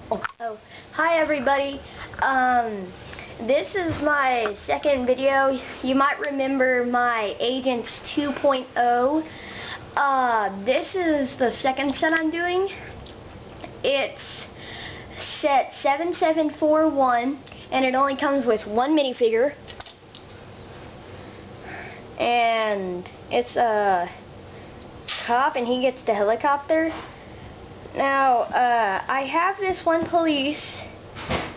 Oh, hi everybody. This is my second video. You might remember my Agents 2.0. This is the second set I'm doing. It's set 7741, and it only comes with one minifigure. And it's a cop, and he gets the helicopter. Now, I have this one police,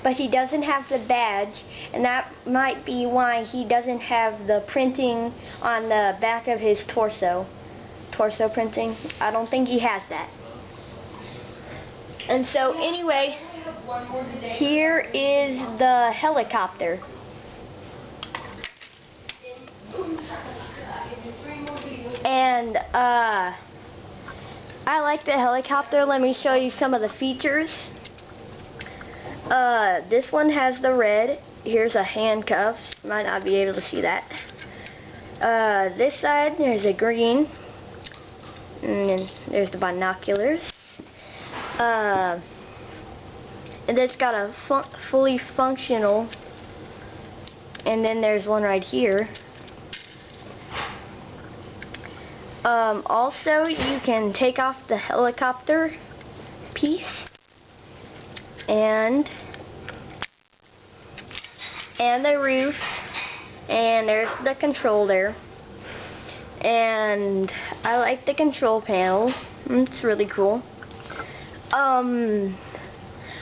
but he doesn't have the badge, and that might be why he doesn't have the printing on the back of his torso. Torso printing. I don't think he has that. And so, anyway, here is the helicopter. And, I like the helicopter. Let me show you some of the features. This one has the red. Here's a handcuff. You might not be able to see that. This side, there's a green. And then there's the binoculars. And it's got a fully functional. And then there's one right here. Also, you can take off the helicopter piece and the roof, and there's the control there. And I like the control panel. It's really cool.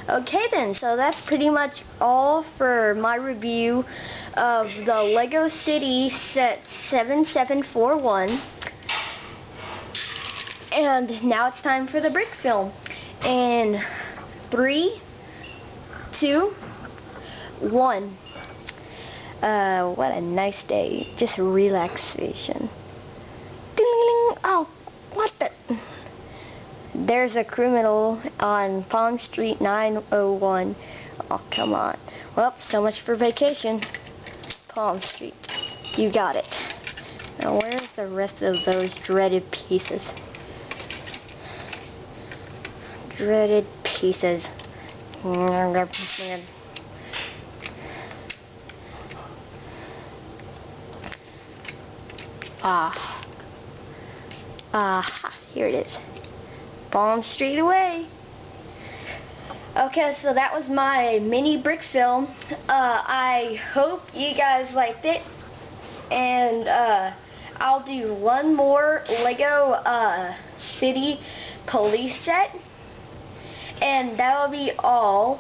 Okay then, so that's pretty much all for my review of the Lego City set 7741. And now it's time for the brick film. In 3, 2, 1. What a nice day. Just relaxation. Ding-ding-ding. Oh, what the? There's a criminal on Palm Street 901. Oh, come on. Well, so much for vacation. Palm Street. You got it. Now, where's the rest of those dreaded pieces? Dreaded pieces. Here it is. Palm Street away. Okay, so that was my mini brick film. I hope you guys liked it. And I'll do one more Lego City police set. And that'll be all.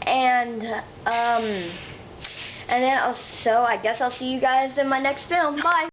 And then I guess I'll see you guys in my next film. Bye.